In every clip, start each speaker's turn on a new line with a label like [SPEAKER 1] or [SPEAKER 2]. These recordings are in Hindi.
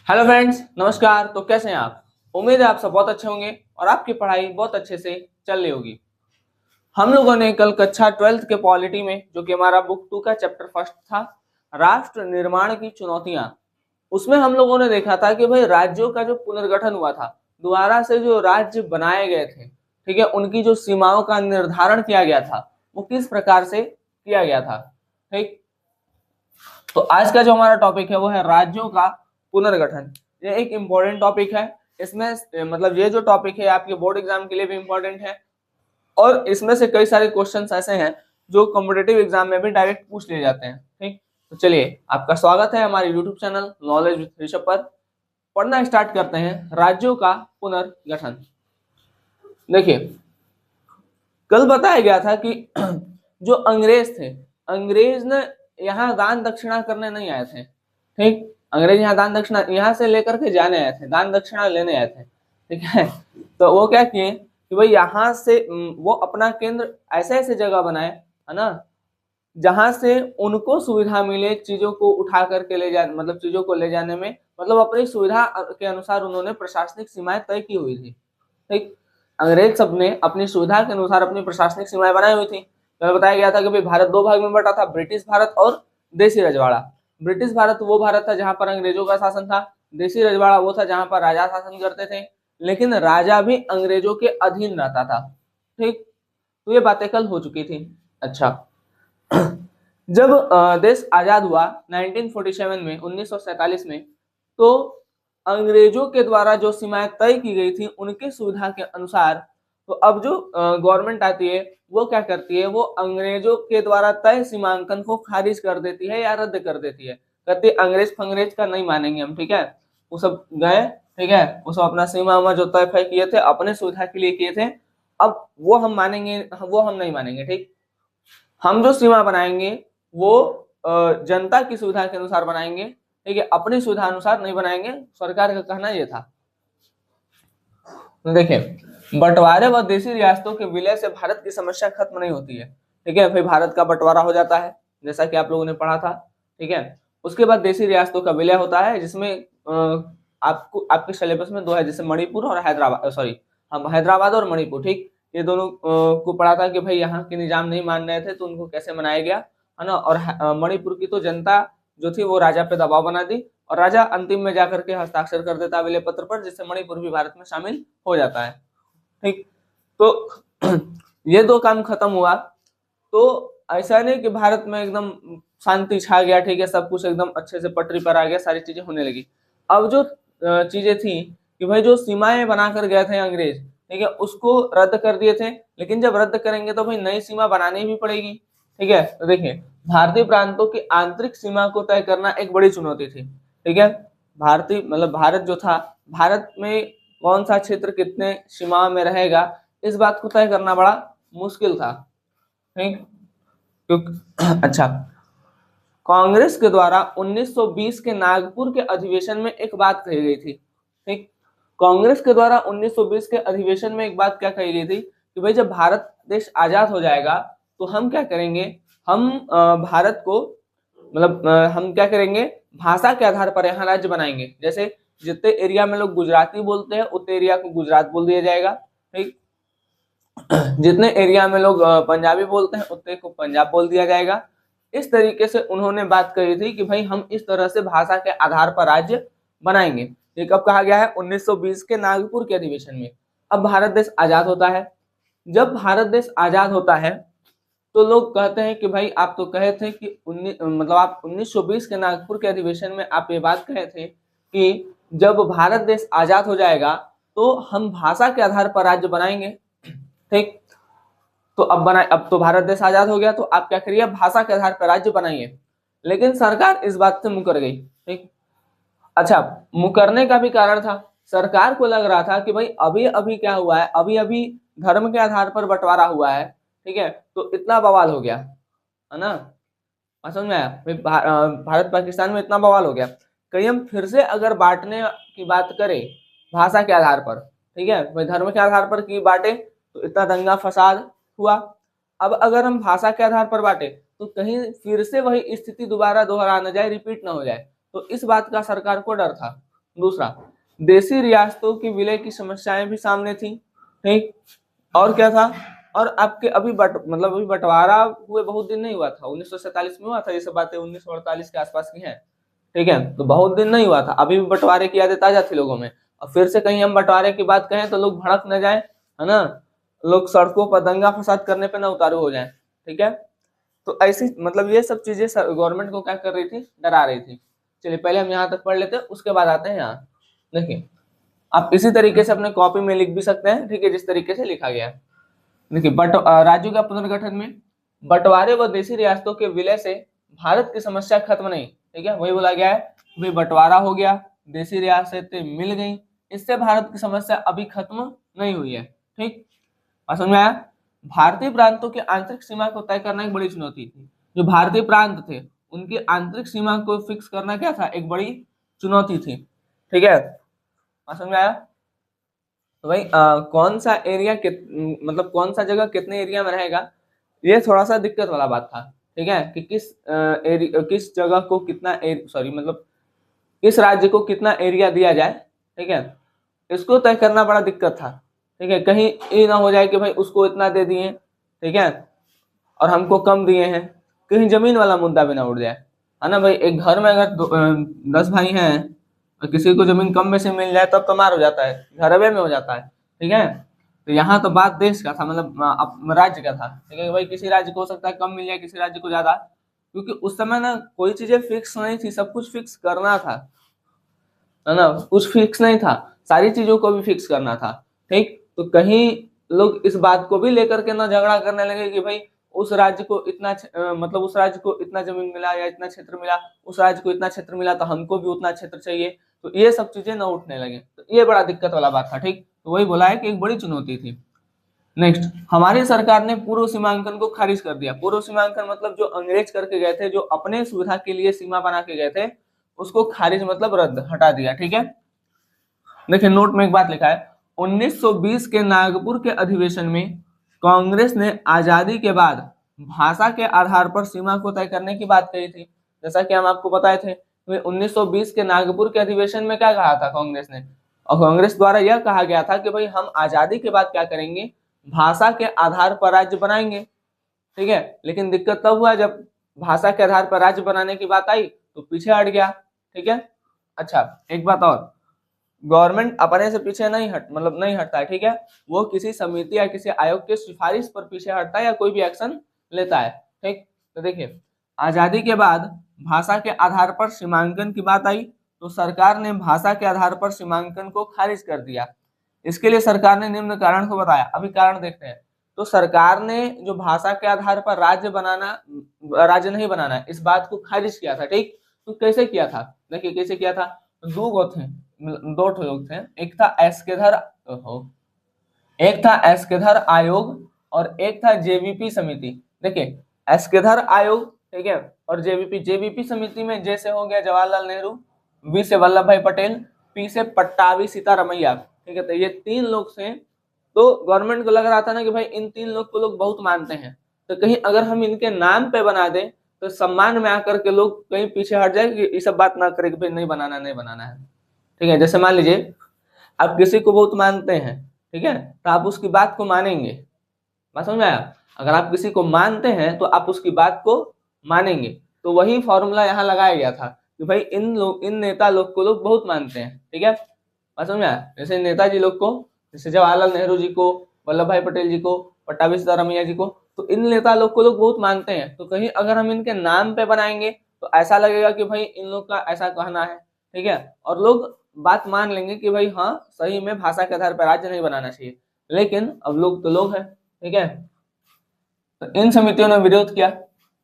[SPEAKER 1] हेलो फ्रेंड्स, नमस्कार। तो कैसे हैं आप? उम्मीद है आप सब बहुत अच्छे होंगे और आपकी पढ़ाई बहुत अच्छे से चल रही होगी। हम लोगों ने कल कक्षा 12th के पॉलिटी में, जो कि हमारा बुक 2 का चैप्टर फर्स्ट था, राष्ट्र निर्माण की चुनौतियां, उसमें हम लोगों ने देखा था कि भाई राज्यों का जो पुनर्गठन हुआ था, दोबारा से जो राज्य बनाए गए थे, ठीक है, उनकी जो सीमाओं का निर्धारण किया गया था वो किस प्रकार से किया गया था। ठीक, तो आज का जो हमारा टॉपिक है वो है राज्यों का पुनर्गठन। ये एक इम्पोर्टेंट टॉपिक है। इसमें मतलब ये जो टॉपिक है आपके बोर्ड एग्जाम के लिए भी इम्पोर्टेंट है और इसमें से कई सारे क्वेश्चंस ऐसे हैं जो कॉम्पिटेटिव एग्जाम में भी डायरेक्ट पूछ लिए जाते हैं। ठीक, तो चलिए, आपका स्वागत है हमारे YouTube channel knowledge with Rishabh पर। पढ़ना स्टार्ट करते हैं राज्यों का पुनर्गठन। देखिए, कल बताया गया था कि जो अंग्रेज थे, अंग्रेज ने यहाँ दान दक्षिणा करने नहीं आए थे। ठीक, अंग्रेज यहाँ दान दक्षिणा यहाँ से लेकर के जाने आए थे, दान दक्षिणा लेने आए थे। ठीक है, तो वो क्या किए कि भाई यहाँ से वो अपना केंद्र ऐसे ऐसे जगह बनाए, है ना, जहां से उनको सुविधा मिले चीजों को उठा करके ले जा, मतलब चीजों को ले जाने में, मतलब अपनी सुविधा के अनुसार उन्होंने प्रशासनिक सीमाएं तय की हुई थी। ठीक, अंग्रेज सब ने अपनी सुविधा के अनुसार अपनी प्रशासनिक सीमाएं बनाई हुई थी। तो बताया गया था कि भाई भारत दो भाग में बटा था, ब्रिटिश भारत और देसी रजवाड़ा। ब्रिटिश भारत वो भारत था जहां पर अंग्रेजों का शासन था, देसी रजवाड़ा वो था जहां पर राजा शासन करते थे, लेकिन राजा भी अंग्रेजों के अधीन रहता था। ठीक, तो ये बातें कल हो चुकी थी। अच्छा, जब देश आजाद हुआ 1947 में, 1947 में, तो अंग्रेजों के द्वारा जो सीमाएं तय की गई थी उनकी सुविधा के अनुसार, तो अब जो गवर्नमेंट आती है वो क्या करती है, वो अंग्रेजों के द्वारा तय सीमांकन को खारिज कर देती है या रद्द कर देती है। कहती है अंग्रेज फंग्रेज का नहीं मानेंगे हम। ठीक है, वो सब गए, ठीक है, वो सब अपना सीमा जो तय किए थे अपने सुविधा के लिए किए थे, अब वो हम मानेंगे, वो हम नहीं मानेंगे। ठीक, हम जो सीमा बनाएंगे वो जनता की सुविधा के अनुसार बनाएंगे। ठीक है, अपनी सुविधा अनुसार नहीं बनाएंगे, सरकार का कहना यह था। तो देखिए, बंटवारे व देशी रियासतों के विलय से भारत की समस्या खत्म नहीं होती है। ठीक है, फिर भारत का बंटवारा हो जाता है जैसा कि आप लोगों ने पढ़ा था। ठीक है, उसके बाद देशी रियासतों का विलय होता है, जिसमें आपको आपके सिलेबस में दो है, जैसे मणिपुर और हैदराबाद, सॉरी, हम हैदराबाद और मणिपुर। ठीक, ये दोनों को पढ़ा था कि भाई यहाँ के निजाम नहीं मान रहे थे तो उनको कैसे मनाया गया, है ना। और मणिपुर की तो जनता जो थी वो राजा पे दबाव बना दी और राजा अंतिम में जाकर के हस्ताक्षर कर देता विलय पत्र पर, जिससे मणिपुर भी भारत में शामिल हो जाता है। ठीक, तो ये दो काम खत्म हुआ तो ऐसा नहीं कि भारत में एकदम शांति छा गया। ठीक है, सब कुछ एकदम अच्छे से पटरी पर आ गया, सारी चीजें होने लगी। अब जो चीजें थी कि भाई जो सीमाएं बनाकर गए थे अंग्रेज, ठीक है, उसको रद्द कर दिए थे, लेकिन जब रद्द करेंगे तो भाई नई सीमा बनानी भी पड़ेगी। ठीक है, तो देखिए, भारतीय प्रांतों की आंतरिक सीमा को तय करना एक बड़ी चुनौती थी। ठीक है, भारतीय मतलब भारत जो था, भारत में कौन सा क्षेत्र कितने सीमा में रहेगा, इस बात को तय करना बड़ा मुश्किल था। ठीक, क्योंकि अच्छा, कांग्रेस के द्वारा 1920 के नागपुर के अधिवेशन में एक बात कही गई थी। ठीक, कांग्रेस के द्वारा 1920 के अधिवेशन में एक बात क्या कही गई थी कि भाई जब भारत देश आजाद हो जाएगा तो हम क्या करेंगे, हम भारत को मतलब हम क्या करेंगे, भाषा के आधार पर यहाँ राज्य बनाएंगे। जैसे जितने एरिया में लोग गुजराती बोलते हैं उतने एरिया को गुजरात बोल दिया जाएगा। ठीक, जितने एरिया में लोग पंजाबी बोलते हैं उतने को पंजाब बोल दिया जाएगा। इस तरीके से उन्होंने बात कही थी कि भाई हम इस तरह से भाषा के आधार पर राज्य बनाएंगे। ये कब कहा गया है? 1920 के नागपुर के अधिवेशन में। अब भारत देश आजाद होता है। जब भारत देश आजाद होता है तो लोग कहते हैं कि भाई आप तो कहे थे कि मतलब आप 1920 के नागपुर के अधिवेशन में आप ये बात कहे थे कि जब भारत देश आजाद हो जाएगा तो हम भाषा के आधार पर राज्य बनाएंगे। ठीक, तो अब तो भारत देश आजाद हो गया तो आप क्या करिए, भाषा के आधार पर राज्य बनाइए। लेकिन सरकार इस बात से मुकर गई। ठीक, अच्छा, मुकरने का भी कारण था, सरकार को लग रहा था कि भाई अभी अभी क्या हुआ है, अभी अभी धर्म के आधार पर बंटवारा हुआ है। ठीक है, तो इतना बवाल हो गया, है ना। समझ में आया? भारत पाकिस्तान में इतना बवाल हो गया, कहीं हम फिर से अगर बांटने की बात करें भाषा के आधार पर, ठीक है, भाई धर्म के आधार पर की बांटे तो इतना दंगा फसाद हुआ। अब अगर हम भाषा के आधार पर बांटे तो कहीं फिर से वही स्थिति दोबारा दोहरा न जाए, रिपीट ना हो जाए। तो इस बात का सरकार को डर था। दूसरा, देशी रियासतों की विलय की समस्याएं भी सामने थी, ठीक। और क्या था, और आपके अभी मतलब अभी बंटवारा हुए बहुत दिन नहीं हुआ था, 1947 में हुआ था, ये सब बातें 1948 के आसपास की हैं, ठीक है। तो बहुत दिन नहीं हुआ था, अभी भी बंटवारे की यादें ताजा थी लोगों में। और फिर से कहीं हम बंटवारे की बात कहें तो लोग भड़क न जाए, है ना, लोग सड़कों पर दंगा फसाद करने पे ना उतारू हो जाए, ठीक है। तो ऐसी मतलब ये सब चीजें गवर्नमेंट को क्या कर रही थी, डरा रही थी। चलिए पहले हम यहाँ तक पढ़ लेते हैं, उसके बाद आते हैं यहाँ। देखिए आप इसी तरीके से अपने कॉपी में लिख भी सकते हैं, ठीक है, जिस तरीके से लिखा गया है। देखिए राज्यों का पुनर्गठन में बंटवारे व देशी रियासतों के विलय से भारत की समस्या खत्म नहीं, ठीक है, वही बोला गया है, भाई बंटवारा हो गया, देशी रियासतें मिल गई, इससे भारत की समस्या अभी खत्म नहीं हुई है, ठीक। समझ में आया। भारतीय प्रांतों की आंतरिक सीमा को तय करना एक बड़ी चुनौती थी। जो भारतीय प्रांत थे उनकी आंतरिक सीमा को फिक्स करना क्या था, एक बड़ी चुनौती थी, ठीक है। समझ में आया। तो भाई कौन सा एरिया मतलब कौन सा जगह कितने एरिया में रहेगा, ये थोड़ा सा दिक्कत वाला बात था, ठीक है, कि किस जगह को कितना मतलब किस राज्य को कितना एरिया दिया जाए, ठीक है, इसको तय करना बड़ा दिक्कत था, ठीक है। कहीं ये ना हो जाए कि भाई उसको इतना दे दिए, ठीक है, और हमको कम दिए हैं, कहीं जमीन वाला मुद्दा भी ना उठ जाए, है ना भाई। एक घर में अगर 10 भाई हैं और किसी को जमीन कम में से मिल जाए तब तो मार हो जाता है, घरबे में हो जाता है, ठीक है। तो यहाँ तो बात देश का था, मतलब राज्य का था, ठीक है भाई। किसी राज्य को हो सकता है कम मिल जाए, किसी राज्य को ज्यादा, क्योंकि उस समय ना कोई चीजें फिक्स नहीं थी, सब कुछ फिक्स करना था, है ना, कुछ फिक्स नहीं था, सारी चीजों को भी फिक्स करना था, ठीक। तो कहीं लोग इस बात को भी लेकर के ना झगड़ा करने लगे कि भाई उस राज्य को इतना मतलब उस राज्य को इतना जमीन मिला या इतना क्षेत्र मिला, उस राज्य को इतना क्षेत्र मिला तो हमको भी उतना क्षेत्र चाहिए, तो ये सब चीजें ना उठने लगे, तो ये बड़ा दिक्कत वाला बात था, ठीक। तो वही बोला है कि एक बड़ी चुनौती थी। नेक्स्ट, हमारी सरकार ने पूर्व सीमांकन को खारिज कर दिया। पूर्व सीमांकन मतलब जो अंग्रेज करके गए थे, जो अपने सुविधा के लिए सीमा बना के गए थे, उसको खारिज मतलब रद्द, हटा दिया, ठीक है। देखिए नोट में एक बात लिखा है, 1920 के नागपुर के अधिवेशन में कांग्रेस ने आजादी के बाद भाषा के आधार पर सीमा को तय करने की बात कही थी। जैसा कि हम आपको बताए थे, 1920 के नागपुर के अधिवेशन में क्या कहा था कांग्रेस ने, और कांग्रेस द्वारा यह कहा गया था कि भाई हम आजादी के बाद क्या करेंगे, भाषा के आधार पर राज्य बनाएंगे, ठीक है। लेकिन दिक्कत तब हुआ जब भाषा के आधार पर राज्य बनाने की बात आई तो पीछे हट गया, ठीक है। अच्छा एक बात और, गवर्नमेंट अपने से पीछे नहीं नहीं हटता है, ठीक है, वो किसी समिति या किसी आयोग के सिफारिश पर पीछे हटता है या कोई भी एक्शन लेता है, ठीक। तो देखिए आजादी के बाद भाषा के आधार पर सीमांकन की बात आई तो सरकार ने भाषा के आधार पर सीमांकन को खारिज कर दिया। इसके लिए सरकार ने निम्न कारण को बताया, अभी कारण देखते हैं। तो सरकार ने जो भाषा के आधार पर राज्य नहीं बनाना, इस बात को खारिज किया था, ठीक। तो कैसे किया था, देखिए कैसे किया था। दो गो थे, दो लोग थे, एक था एस्केधर आयोग और एक था जेवीपी समिति। देखिए एस्केधर आयोग, ठीक है, और जेवीपी समिति में जैसे हो गया जवाहरलाल नेहरू, वी से वल्लभ भाई पटेल, पी से पट्टाभी सीतारमैया, ठीक है। तो ये 3 लोग थे। तो गवर्नमेंट को लग रहा था ना कि भाई इन 3 लोग को लोग बहुत मानते हैं, तो कहीं अगर हम इनके नाम पे बना दें तो सम्मान में आकर के लोग कहीं पीछे हट जाए कि ये सब बात ना करे कि भाई नहीं बनाना है, ठीक है। जैसे मान लीजिए आप किसी को बहुत मानते हैं, ठीक है, तो आप उसकी बात को मानेंगे, बात समझ में आया। अगर आप किसी को मानते हैं तो आप उसकी बात को मानेंगे। तो वही फॉर्मूला यहाँ लगाया गया था कि भाई इन नेता लोग को लोग बहुत मानते हैं, ठीक है, बात समझ में आया। जैसे नेताजी लोग को, जैसे जवाहरलाल नेहरू जी को, वल्लभ भाई पटेल जी को, पट्टाभी सीतारमैया जी को, तो इन नेता लोग को लोग बहुत मानते हैं। तो कहीं अगर हम इनके नाम पे बनाएंगे तो ऐसा लगेगा कि भाई इन लोग का ऐसा कहना है, ठीक है, और लोग बात मान लेंगे कि भाई हाँ सही में भाषा के आधार पर राज्य नहीं बनाना चाहिए। लेकिन अब लोग तो लोग हैं, ठीक है। तो इन समितियों ने विरोध किया।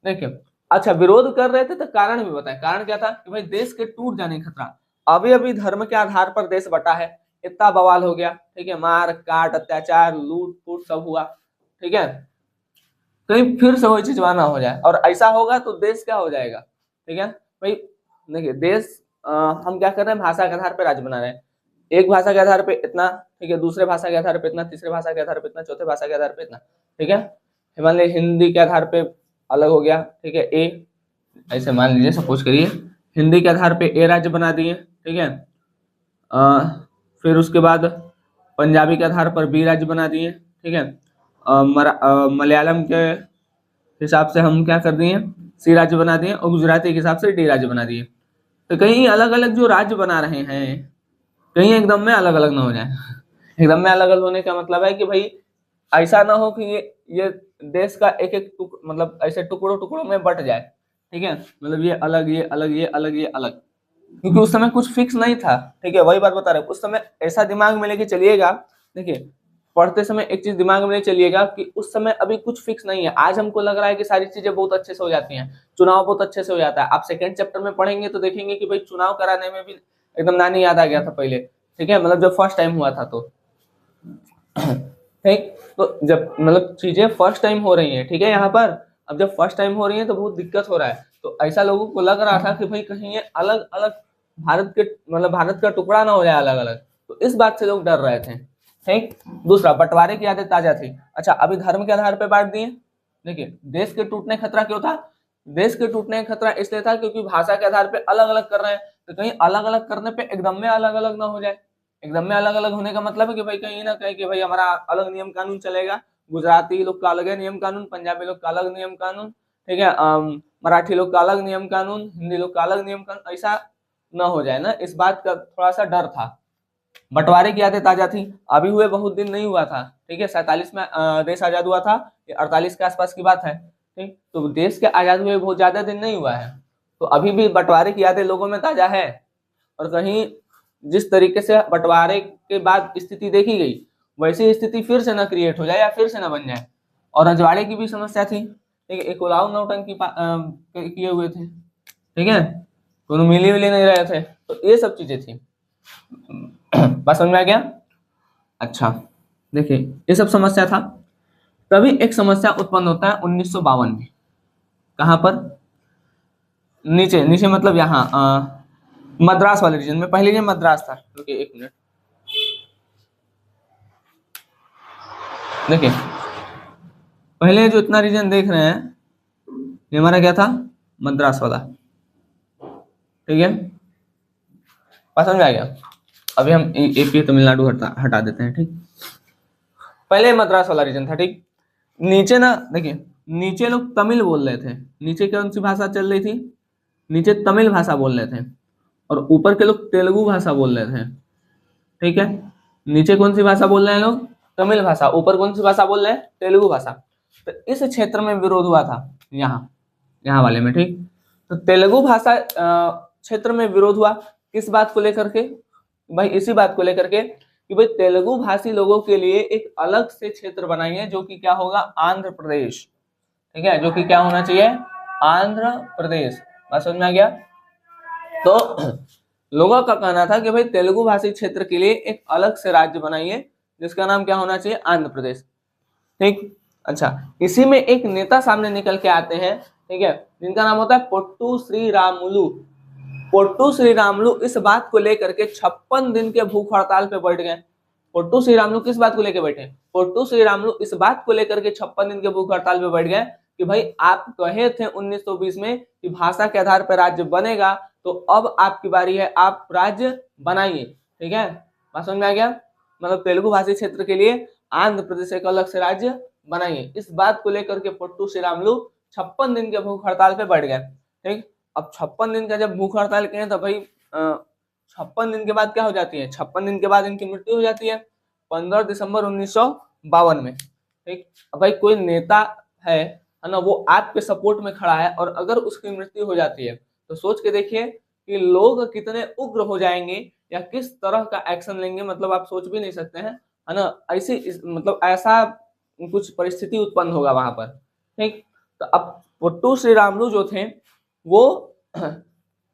[SPEAKER 1] देखिए अच्छा विरोध कर रहे थे तो कारण भी बताए, कारण क्या था कि भाई देश के टूट जाने का खतरा, अभी अभी धर्म के आधार पर देश बटा है, इतना बवाल हो गया, ठीक है, मार काट अत्याचार लूट फूट सब हुआ, ठीक है। कहीं फिर से वही चीज ना हो जाए, और ऐसा होगा तो देश क्या हो जाएगा, ठीक है भाई। देखिए देश हम क्या कर रहे हैं, भाषा के आधार पर राज्य बना रहे हैं, एक भाषा के आधार पे इतना, ठीक है, दूसरे भाषा के आधार पे इतना, तीसरे भाषा के आधार पे इतना, चौथे भाषा के आधार पे इतना, ठीक है। मान लीजिए हिंदी के आधार पे अलग हो गया, ठीक है, ए, ऐसे मान लीजिए सपोज करिए हिंदी के आधार पे ए राज्य बना दिए, ठीक है। फिर उसके बाद पंजाबी के आधार पर बी राज्य बना दिए, ठीक है। मलयालम के हिसाब से हम क्या कर दिए, सी राज्य बना दिए, और गुजराती के हिसाब से डी राज्य बना दिए। तो कहीं अलग अलग जो राज्य बना रहे हैं, कहीं एकदम में अलग अलग ना हो जाए। एकदम में अलग अलग होने का मतलब है कि भाई ऐसा ना हो कि ये देश का एक एक मतलब ऐसे टुकड़ों टुकड़ों में बट जाए, ठीक है। मतलब ये अलग, ये अलग, ये अलग, ये अलग, क्योंकि उस समय कुछ फिक्स नहीं था, ठीक है। वही बात बता रहे, उस समय ऐसा दिमाग में लेके चलिएगा। देखिए, पढ़ते समय एक चीज दिमाग में ले चलिएगा कि उस समय अभी कुछ फिक्स नहीं है। आज हमको लग रहा है कि सारी चीजें बहुत अच्छे से हो जाती हैं, चुनाव बहुत अच्छे से हो जाता है। आप सेकंड चैप्टर में पढ़ेंगे तो देखेंगे कि भाई चुनाव कराने में भी एकदम नानी याद आ गया था पहले, ठीक है। मतलब जब फर्स्ट टाइम हुआ था तो ठीक, तो जब मतलब चीजें फर्स्ट टाइम हो रही है, ठीक है, यहाँ पर अब जब फर्स्ट टाइम हो रही है तो बहुत दिक्कत हो रहा है। तो ऐसा लोगों को लग रहा था कि भाई कहीं ये अलग अलग भारत के मतलब भारत का टुकड़ा ना हो जाए अलग अलग, तो इस बात से लोग डर रहे थे, ठीक। दूसरा, बंटवारे की यादें ताजा थी। अच्छा, अभी धर्म के आधार पर बांट दिए। देखिए, देश के टूटने खतरा क्यों था? देश के टूटने का खतरा इसलिए था क्योंकि भाषा के आधार पर अलग अलग कर रहे हैं, तो कहीं अलग अलग करने पे एकदम में अलग अलग ना हो जाए। एकदम में अलग अलग होने का मतलब है कि भाई कहीं ना कहीं कि भाई हमारा अलग नियम कानून चलेगा, गुजराती लोग का अलग है नियम कानून, पंजाबी लोग का अलग नियम कानून, ठीक है, मराठी लोग का अलग नियम कानून, हिंदी लोग का अलग नियम कानून, ऐसा ना हो जाए ना, इस बात का थोड़ा सा डर था। बंटवारे की यादें ताजा थी। अभी हुए बहुत दिन नहीं हुआ था, ठीक है। 47 में देश आजाद हुआ था, 48 के आसपास की बात है, ठीक। तो देश के आजाद हुए बहुत ज्यादा दिन नहीं हुआ है, तो अभी भी बंटवारे की यादें लोगों में ताजा है। और कहीं जिस तरीके से बंटवारे के बाद स्थिति देखी गई, वैसी स्थिति फिर से ना क्रिएट हो जाए या फिर से ना बन जाए। और रजवाड़े की भी समस्या थी, ठीक है। एक उलाऊ नौटंकी किए हुए थे, ठीक है, दोनों मिली मिली नहीं रहे थे, तो ये सब चीजें थी। बात समझ में आ गया? अच्छा, देखिए, ये सब समस्या था। तभी एक समस्या उत्पन्न होता है 1952 में। कहां पर? नीचे नीचे मतलब यहाँ मद्रास वाले रीजन में। पहले ये मद्रास था, रुकिए एक मिनट। देखिए, पहले जो इतना रीजन देख रहे हैं, ये हमारा क्या था? मद्रास वाला, ठीक है। बात समझ में आ गया? अभी हम एपी तमिलनाडु हटा देते हैं, ठीक। पहले मद्रास वाला रीजन था, ठीक। नीचे ना, देखिए, नीचे लोग तमिल बोल रहे थे। नीचे कौन सी भाषा चल रही थी? नीचे तमिल भाषा बोल रहे थे, और ऊपर के लोग तेलुगु भाषा बोल रहे थे, ठीक है। नीचे कौन सी भाषा बोल रहे हैं लोग? तमिल भाषा। ऊपर कौन सी भाषा बोल रहे हैं? तेलुगु भाषा। तो इस क्षेत्र में विरोध हुआ था, यहाँ यहाँ वाले में, ठीक। तो तेलुगु भाषा क्षेत्र में विरोध हुआ, किस बात को लेकर के? भाई इसी बात को लेकर के कि भाई तेलुगु भाषी लोगों के लिए एक अलग से क्षेत्र बनाइए, जो कि क्या होगा? आंध्र प्रदेश, ठीक है, जो कि क्या होना चाहिए? आंध्र प्रदेश। बात समझ में आ गया? तो लोगों का कहना था कि भाई तेलुगु भाषी क्षेत्र के लिए एक अलग से राज्य बनाइए, जिसका नाम क्या होना चाहिए? आंध्र प्रदेश, ठीक। अच्छा, इसी में एक नेता सामने निकल के आते हैं, ठीक है, जिनका नाम होता है पोट्टू श्री रामुलु। पोट्टू श्री रामुलु इस बात को लेकर के 56 दिन के भूख हड़ताल पे बैठ गए। पोट्टू श्री रामुलु किस बात को लेकर बैठे? पोट्टू श्री रामुलु इस बात को लेकर के 56 दिन के भूख हड़ताल पे बैठ गए कि भाई आप कहे थे 1920 में कि भाषा के आधार पर राज्य बनेगा, तो अब आपकी बारी है, आप राज्य बनाइए, ठीक है। बात समझ में आ गया? मतलब तेलुगु भाषी क्षेत्र के लिए आंध्र प्रदेश एक अलग से राज्य बनाइए। इस बात को लेकर के पोट्टू श्री रामुलु 56 दिन के भूख हड़ताल पे बैठ गए, ठीक। अब 56 दिन का जब भूख हड़ताल किए तो भाई 56 दिन के बाद क्या हो जाती है? 56 दिन के बाद इनकी मृत्यु हो जाती है 15 दिसंबर 1952 में, ठीक। अब भाई कोई नेता है ना, वो आपके सपोर्ट में खड़ा है, और अगर उसकी मृत्यु हो जाती है तो सोच के देखिए कि लोग कितने उग्र हो जाएंगे या किस तरह का एक्शन लेंगे, मतलब आप सोच भी नहीं सकते हैं, है ना। ऐसी मतलब ऐसा कुछ परिस्थिति उत्पन्न होगा वहां पर, ठीक। तो अब पोट्टू श्री रामुलु जो थे, वो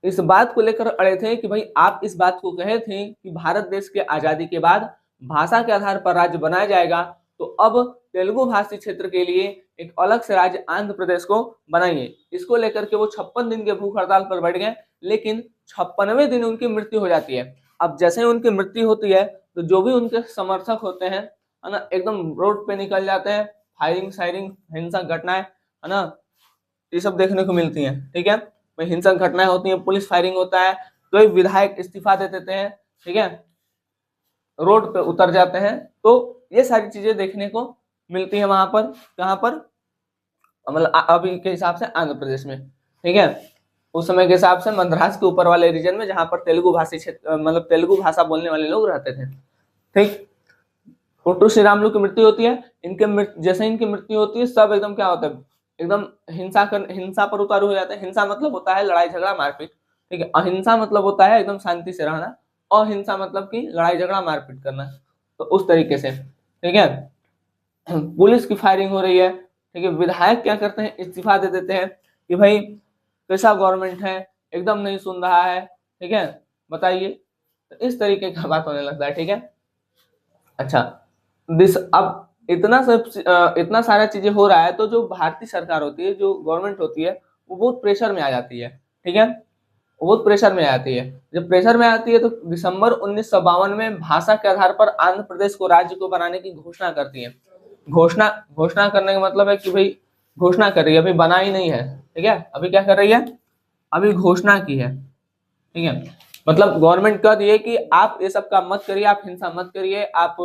[SPEAKER 1] इस बात को लेकर अड़े थे कि भाई आप इस बात को कहे थे कि भारत देश के आजादी के बाद भाषा के आधार पर राज्य बनाया जाएगा, तो अब तेलुगु भाषी क्षेत्र के लिए एक अलग से राज्य आंध्र प्रदेश को बनाइए। इसको लेकर के वो 56 दिन के भूख हड़ताल पर बैठ गए, लेकिन 56वें दिन उनकी मृत्यु हो जाती है। अब जैसे उनकी मृत्यु होती है तो जो भी उनके समर्थक होते हैं, है ना, एकदम रोड पे निकल जाते हैं, फायरिंग सायरिंग हिंसक घटनाएं, है ना, ये सब देखने को मिलती हैं, ठीक है। हिंसक घटनाएं होती हैं, पुलिस फायरिंग होता है, कई विधायक इस्तीफा दे देते हैं, ठीक है। रोड पे उतर जाते हैं। तो ये सारी चीजें देखने को मिलती है वहां पर, कहाँ पर, मतलब अभी के हिसाब से आंध्र प्रदेश में, ठीक है। उस समय के हिसाब से मद्रास के ऊपर वाले रीजन में, जहां पर तेलुगु भाषी क्षेत्र, मतलब तेलुगु भाषा बोलने वाले लोग रहते थे, ठीक। पुट्टू श्री रामुलु की मृत्यु होती है। जैसे इनकी मृत्यु होती है, सब एकदम क्या होता है, एकदम हिंसा पर उतारू हो जाते हैं। हिंसा मतलब होता है लड़ाई झगड़ा मारपीट, ठीक है। अहिंसा मतलब होता है एकदम शांति से रहना। अहिंसा मतलब कि लड़ाई झगड़ा मारपीट करना। तो उस तरीके से, ठीक है। पुलिस की फायरिंग हो रही है, ठीक है। विधायक क्या करते हैं, इस्तीफा दे देते हैं कि भाई कैसा गवर्नमेंट है, एकदम नहीं सुन रहा है, ठीक है, बताइए। तो इस तरीके का बात होने लगता है, ठीक है। अच्छा, अब इतना सारा चीजें हो रहा है, तो जो भारतीय सरकार होती है, जो गवर्नमेंट होती है, वो बहुत प्रेशर में आ जाती है, ठीक है। वो बहुत प्रेशर में आती है। जब प्रेशर में आती है तो दिसंबर 1952 में भाषा के आधार पर आंध्र प्रदेश को राज्य को बनाने की घोषणा करती है। घोषणा घोषणा करने का मतलब है कि भाई घोषणा कर रही है, अभी बना ही नहीं है, ठीक है। अभी क्या कर रही है, अभी घोषणा की है, ठीक है। मतलब गवर्नमेंट कह दिए कि आप ये सब काम मत करिए, आप हिंसा मत करिए, आप,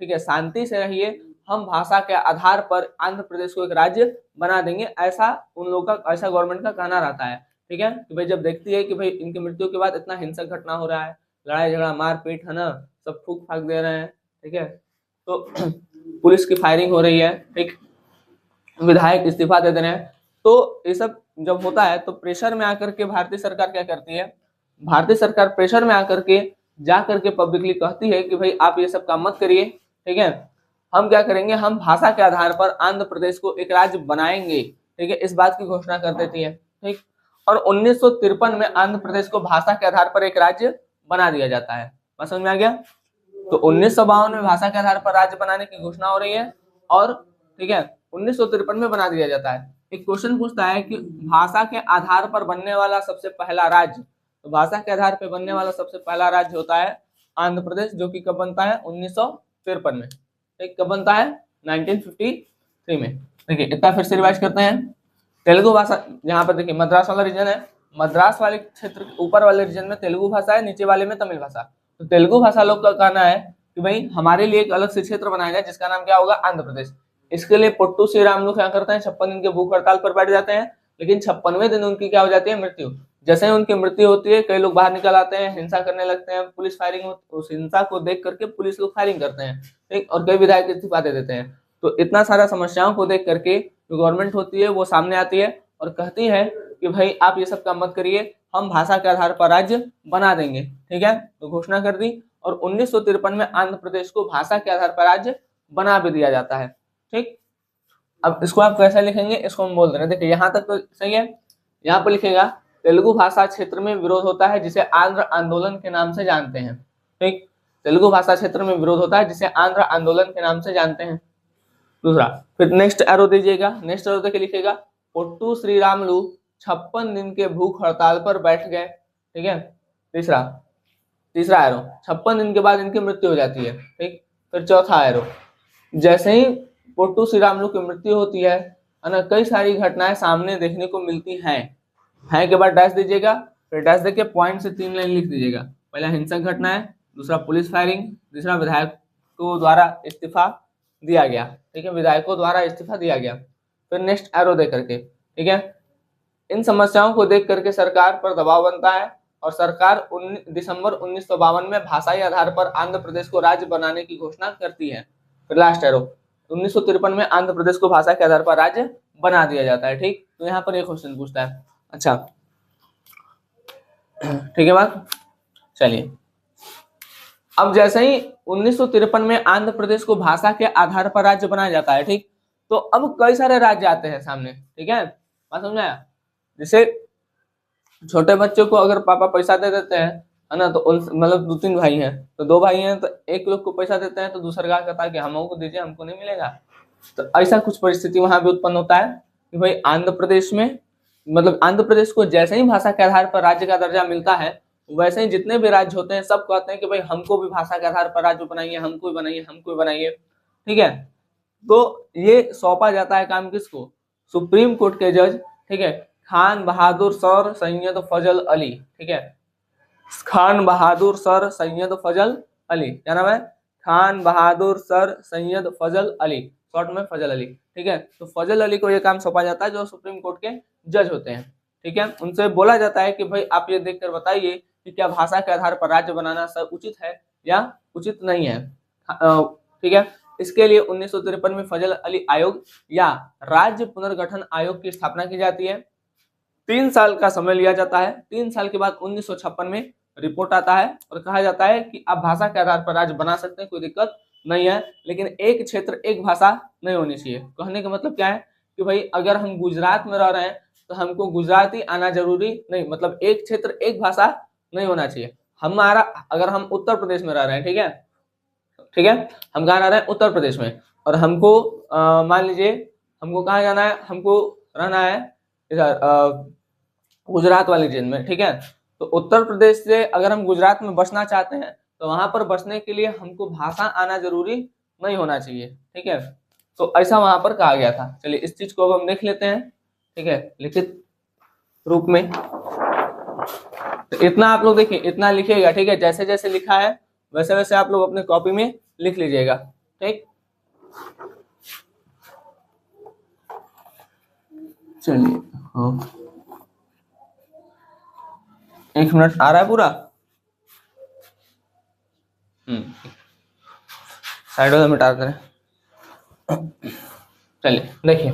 [SPEAKER 1] ठीक है, शांति से रहिए, हम भाषा के आधार पर आंध्र प्रदेश को एक राज्य बना देंगे। ऐसा उन लोगों का, ऐसा गवर्नमेंट का कहना रहता है, ठीक है। कि भाई जब देखती है कि भाई इनकी मृत्यु के बाद इतना हिंसक घटना हो रहा है, लड़ाई झगड़ा मारपीट, है ना, सब फूक फाक दे रहे हैं, ठीक है, तो पुलिस की फायरिंग हो रही है, ठीक, विधायक इस्तीफा दे रहे हैं, तो ये सब जब होता है तो प्रेशर में आकर के भारतीय सरकार क्या करती है, भारतीय सरकार प्रेशर में आकर के जा करके पब्लिकली कहती है कि भाई आप ये सब काम मत करिए, ठीक है, हम क्या करेंगे, हम भाषा के आधार पर आंध्र प्रदेश को एक राज्य बनाएंगे, ठीक है, इस बात की घोषणा कर देती है, ठीक। और 1953 में आंध्र प्रदेश को भाषा के आधार पर एक राज्य बना दिया जाता है। बात समझ में आ गया। तो 1952 में भाषा के आधार पर राज्य बनाने की घोषणा हो रही है, और ठीक है 1953 में बना दिया जाता है। एक क्वेश्चन पूछता है कि भाषा के आधार पर बनने वाला सबसे पहला राज्य, तो भाषा के आधार पर बनने वाला सबसे पहला राज्य होता है आंध्र प्रदेश, जो कि कब बनता है, 1953 में। ठीक, कब बनता है, 1953 में। देखिए इतना फिर से रिवाइज करते हैं। तेलुगु भाषा, यहाँ पर देखिए मद्रास वाला रीजन है, मद्रास वाले क्षेत्र के ऊपर वाले रीजन में तेलुगु भाषा है, नीचे वाले में तमिल भाषा। तो तेलुगु भाषा लोग का कहना है कि भाई हमारे लिए एक अलग से क्षेत्र बनाया जाए जिसका नाम क्या होगा, आंध्र प्रदेश। इसके लिए पुट्टू श्री रामुलु क्या करते हैं, 56 दिन के भूख हड़ताल पर बैठ जाते हैं, लेकिन 56वें दिन उनकी क्या हो जाती है, मृत्यु। जैसे ही उनकी मृत्यु होती है, कई लोग बाहर निकल आते हैं, हिंसा करने लगते हैं, पुलिस फायरिंग, उस हिंसा को देख करके पुलिस लोग फायरिंग करते हैं, ठीक, और कई विधायक इस्तीफा दे देते हैं। तो इतना सारा समस्याओं को देख करके जो गवर्नमेंट होती है वो सामने आती है और कहती है कि भाई आप ये सब काम मत करिए, हम भाषा के आधार पर राज्य बना देंगे, ठीक है। तो घोषणा कर दी, और 1953 में आंध्र प्रदेश को भाषा के आधार पर राज्य बना भी दिया जाता है, ठीक। अब इसको आप कैसे लिखेंगे, इसको हम बोल रहे हैं, देखिए यहाँ तक तो सही है। यहाँ पर लिखेगा तेलुगु भाषा क्षेत्र में विरोध होता है जिसे आंध्र आंदोलन के नाम से जानते हैं, ठीक। तेलुगु भाषा क्षेत्र में विरोध होता है जिसे आंध्र आंदोलन के नाम से जानते हैं। दूसरा, फिर नेक्स्ट एरो दीजिएगा, नेक्स्ट एरो देके लिखेगा पुट्टू श्री रामुलु 56 दिन के भूख हड़ताल पर बैठ गए, ठीक है। तीसरा एरो 56 दिन के बाद इनकी मृत्यु हो जाती है, ठीक। फिर चौथा एरो, जैसे ही पुट्टू श्री रामुलु की मृत्यु होती है ना, कई सारी घटनाएं सामने देखने को मिलती हैं के बाद डैश दीजिएगा, फिर डैश देके पॉइंट से 3 लाइन लिख दीजिएगा। पहला हिंसक घटना है, दूसरा पुलिस फायरिंग, तीसरा विधायकों द्वारा इस्तीफा दिया गया, ठीक है, विधायकों द्वारा इस्तीफा दिया गया। फिर नेक्स्ट एरो दे करके, ठीक है, इन समस्याओं को देख करके सरकार पर दबाव बनता है और सरकार दिसंबर 1952 में भाषाई आधार पर आंध्र प्रदेश को राज्य बनाने की घोषणा करती है। फिर लास्ट एरो, 1953 में आंध्र प्रदेश को भाषा के आधार पर राज्य बना दिया जाता है, ठीक। तो यहाँ पर एक क्वेश्चन पूछता है, अच्छा ठीक है बात, चलिए। अब जैसे ही 1953 में आंध्र प्रदेश को भाषा के आधार पर राज्य बनाया जाता है, ठीक, तो अब कई सारे राज्य आते हैं सामने, ठीक है, बात समझ में आया। जैसे छोटे बच्चों को अगर पापा पैसा दे देते हैं, है ना, तो मतलब 2-3 भाई हैं, तो 2 भाई हैं, तो एक लोग को पैसा देते हैं तो दूसरा क्या कहता है कि हमको दीजिए, हमको नहीं मिलेगा। तो ऐसा कुछ परिस्थिति वहां भी उत्पन्न होता है कि भाई आंध्र प्रदेश में, मतलब आंध्र प्रदेश को जैसे ही भाषा के आधार पर राज्य का दर्जा मिलता है, वैसे ही जितने भी राज्य होते हैं सब कहते हैं कि भाई हमको भी भाषा के आधार पर राज्य बनाइए, हमको भी बनाइए, हमको भी बनाइए, ठीक है। तो ये सौंपा जाता है काम किसको, सुप्रीम कोर्ट के जज, ठीक है, खान बहादुर सर सैयद फजल अली, ठीक है, खान बहादुर सर सैयद फजल अली, क्या नाम है, खान बहादुर सर सैयद फजल अली, शॉर्ट में फजल अली, ठीक है। तो फजल अली को ये काम सौंपा जाता है जो सुप्रीम कोर्ट के जज होते हैं, ठीक है। उनसे बोला जाता है कि भाई आप ये देखकर बताइए कि क्या भाषा के आधार पर राज्य बनाना सब उचित है या उचित नहीं है, ठीक है। इसके लिए 1953 में फजल अली आयोग या राज्य पुनर्गठन आयोग की स्थापना की जाती है। 3 साल का समय लिया जाता है। 3 साल के बाद 1956 में रिपोर्ट आता है और कहा जाता है कि आप भाषा के आधार पर राज्य बना सकते हैं, कोई दिक्कत नहीं है, लेकिन एक क्षेत्र एक भाषा नहीं होनी चाहिए। कहने का मतलब क्या है कि भाई अगर हम गुजरात में रह रहे हैं तो हमको गुजराती आना जरूरी नहीं, मतलब एक क्षेत्र एक भाषा नहीं होना चाहिए। हमारा अगर हम उत्तर प्रदेश में रह रहे हैं, ठीक है, ठीक है, हम कहाँ रह रहे हैं, उत्तर प्रदेश में, और हमको मान लीजिए हमको कहाँ जाना है, हमको रहना है इधर गुजरात वाले रीजन में, ठीक है। तो उत्तर प्रदेश से अगर हम गुजरात में बसना चाहते हैं तो वहां पर बसने के लिए हमको भाषा आना जरूरी नहीं होना चाहिए, ठीक है। तो ऐसा वहां पर कहा गया था। चलिए इस चीज को अब हम देख लेते हैं, ठीक है, लिखित रूप में। तो इतना आप लोग देखिए, इतना लिखिएगा, ठीक है, जैसे जैसे लिखा है वैसे वैसे आप लोग अपने कॉपी में लिख लीजिएगा, ठीक। चलिए हाँ, 1 मिनट आ रहा है पूरा, साइड में मिटा दें। चलिए देखिए,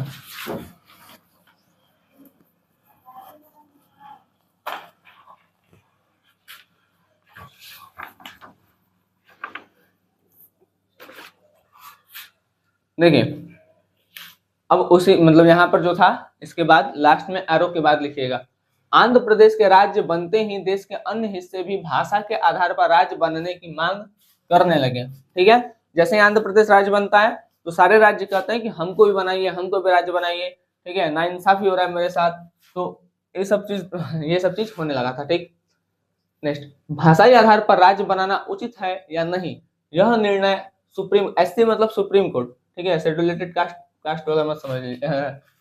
[SPEAKER 1] देखिए अब उसी मतलब यहाँ पर जो था इसके बाद लास्ट में एरो के बाद लिखिएगा, आंध्र प्रदेश के राज्य बनते ही देश के अन्य हिस्से भी भाषा के आधार पर राज्य बनने की मांग करने लगे, ठीक है। जैसे ही आंध्र प्रदेश राज्य बनता है तो सारे राज्य कहते हैं कि हमको भी बनाइए, हमको भी राज्य बनाइए, ठीक है, नाइंसाफी हो रहा है मेरे साथ। तो ये सब चीज होने लगा था, ठीक। नेक्स्ट, भाषाई आधार पर राज्य बनाना उचित है या नहीं, यह निर्णय सुप्रीम, एससी मतलब सुप्रीम कोर्ट, ठीक है, शेड्यूलेटेड कास्ट वगैरह मत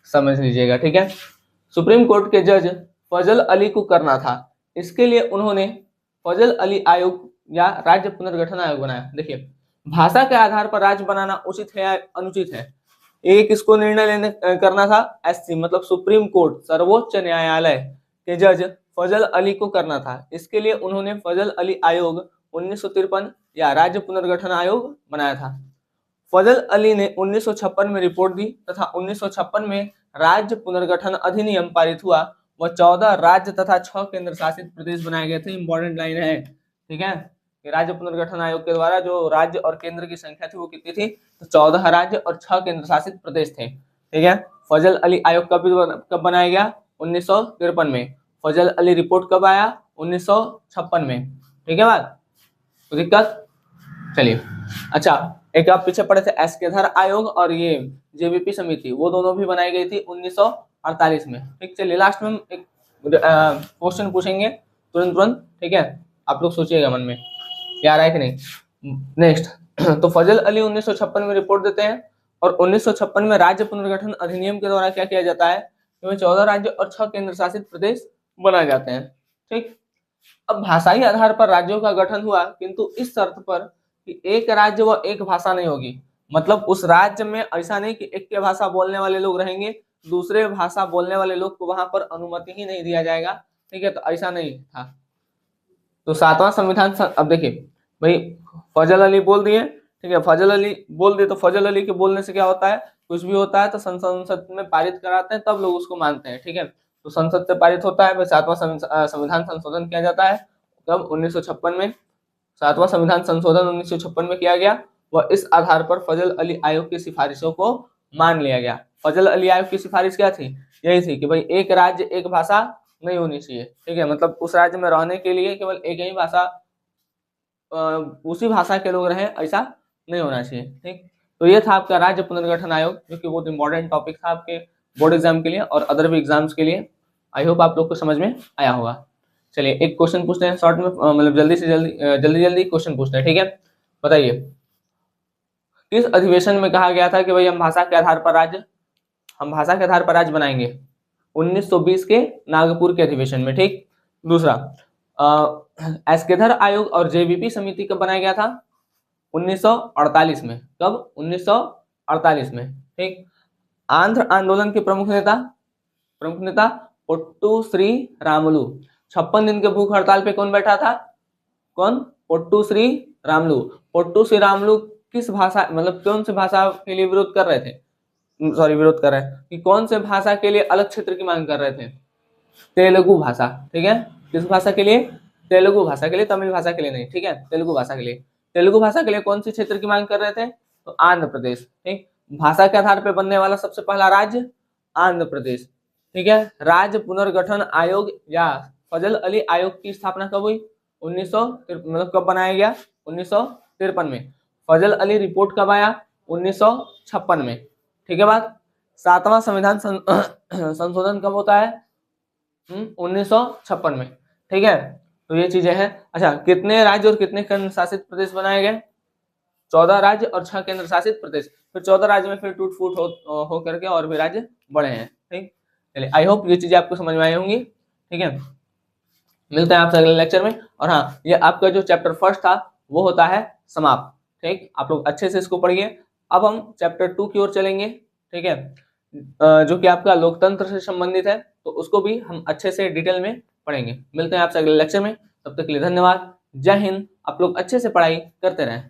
[SPEAKER 1] समझ लीजिएगा, ठीक है। सुप्रीम कोर्ट के जज फजल अली को करना था। इसके लिए उन्होंने फजल अली आयोग या राज्य पुनर्गठन आयोग बनाया। देखिए, भाषा के आधार पर राज्य बनाना उचित है या अनुचित है, एक किसको निर्णय लेने करना था, एससी मतलब सुप्रीम कोर्ट, सर्वोच्च न्यायालय के जज फजल अली को करना था। इसके लिए उन्होंने फजल अली आयोग 1953 या राज्य पुनर्गठन आयोग बनाया था। फजल अली ने 1956 में रिपोर्ट दी तथा 1956 में राज्य पुनर्गठन अधिनियम पारित हुआ व 14 राज्य तथा 6 केंद्र शासित प्रदेश बनाए गए थे। इंपॉर्टेंट लाइन है, ठीक है, कि राज्य पुनर्गठन आयोग के द्वारा जो राज्य और केंद्र की संख्या थी वो कितनी थी, तो 14 राज्य और 6 केंद्र शासित प्रदेश थे, ठीक है। फजल अली आयोग कब बनाया गया, 1953 में। फजल अली रिपोर्ट कब आया, 1956 में, ठीक है बात, तो दिक्कत। चलिए अच्छा, एक आप पीछे पड़े थे एस्केधर आयोग और ये जेबीपी समिति, वो दोनों भी बनाई गई थी 1948 में, ठीक। चलिए लास्ट में हम एक क्वेश्चन पूछेंगे तुरंत, ठीक है, आप लोग सोचिएगा मन में क्या आ रहा है कि नहीं। नेक्स्ट, तो फजल अली 1956 में रिपोर्ट देते हैं और 1956 में राज्य पुनर्गठन अधिनियम के द्वारा क्या किया जाता है, 14 राज्य और 6 केंद्र शासित प्रदेश बनाए जाते हैं, ठीक। अब भाषाई आधार पर राज्यों का गठन हुआ, किंतु इस शर्त पर कि एक राज्य व एक भाषा नहीं होगी, मतलब उस राज्य में ऐसा नहीं कि एक के भाषा बोलने वाले लोग रहेंगे, दूसरे भाषा बोलने वाले लोग को वहां पर अनुमति ही नहीं दिया जाएगा, ठीक है, तो ऐसा नहीं था। तो 7वां संविधान, अब देखिए भाई फजल अली बोल दिए, ठीक है, फजल अली बोल दिए तो फजल अली के बोलने से क्या होता है, कुछ भी होता है तो संसद में पारित कराते हैं तब लोग उसको मानते हैं, ठीक है। तो संसद से पारित होता है, 7वां संविधान संशोधन किया जाता है तब 1956 में। 7वां संविधान संशोधन 1956 में किया गया व इस आधार पर फजल अली आयोग की सिफारिशों को मान लिया गया। फजल अली आयोग की सिफारिश क्या थी, यही थी कि भाई एक राज्य एक भाषा नहीं होनी चाहिए, ठीक है, मतलब उस राज्य में रहने के लिए केवल एक ही भाषा, उसी भाषा के लोग रहे, ऐसा नहीं होना चाहिए, ठीक। तो ये था आपका राज्य पुनर्गठन आयोग, जो कि बहुत इंपॉर्टेंट टॉपिक था आपके बोर्ड एग्जाम के लिए और अदर भी एग्जाम्स के लिए। आई होप आप लोग को समझ में आया होगा। चलिए एक क्वेश्चन पूछते हैं शॉर्ट में, मतलब जल्दी से जल्दी क्वेश्चन पूछते हैं, ठीक है। बताइए, किस अधिवेशन में कहा गया था कि भाई हम भाषा के आधार पर राज्य बनाएंगे, 1920 के नागपुर के अधिवेशन में, ठीक। दूसरा, एस्केधर आयोग और जेबीपी समिति कब बनाया गया था, 1948 में। कब? 1948 में। ठीक। आंध्र आंदोलन के प्रमुख नेता पोट्टू श्री रामुलु। 56 दिन के भूख हड़ताल पे कौन बैठा था? कौन? पोट्टू श्री रामुलु। पोट्टू श्री रामुलु किस भाषा, मतलब कौन सी भाषा के लिए विरोध कर रहे थे? विरोध कर रहे हैं कि कौन से भाषा के लिए अलग क्षेत्र की मांग कर रहे थे? तेलुगु भाषा। ठीक है, किस भाषा के लिए? तेलुगु भाषा के लिए, तमिल भाषा के लिए नहीं। ठीक है, तेलुगु भाषा के लिए। तेलुगु भाषा के लिए कौन सी क्षेत्र की मांग कर रहे थे? तो आंध्र प्रदेश। ठीक। भाषा के आधार पर बनने वाला सबसे पहला राज्य आंध्र प्रदेश। ठीक है। राज्य पुनर्गठन आयोग या फजल अली आयोग की स्थापना कब हुई? 1953, मतलब कब बनाया गया? 1953 में। फजल अली रिपोर्ट कब आया? 1956 में। ठीक है बात। 7वां संविधान संशोधन कब होता है? 1956 में। ठीक है, तो ये चीजें हैं। अच्छा, कितने राज्य और कितने केंद्र शासित प्रदेश बनाए गए? 14 राज्य और 6 केंद्र शासित प्रदेश। फिर 14 राज्य में फिर टूट फूट हो करके और भी राज्य बड़े हैं। ठीक, चलिए, आई होप ये चीजें आपको समझ में आई होंगी। ठीक है, मिलते हैं आपसे अगले लेक्चर में। और हाँ, ये आपका जो चैप्टर फर्स्ट था वो होता है समाप्त। ठीक, आप लोग अच्छे से इसको पढ़िए। अब हम चैप्टर 2 की ओर चलेंगे। ठीक है, जो कि आपका लोकतंत्र से संबंधित है, तो उसको भी हम अच्छे से डिटेल में पढ़ेंगे। मिलते हैं आपसे अगले लेक्चर में, तब तक के लिए धन्यवाद। जय हिंद। आप लोग अच्छे से पढ़ाई करते रहें।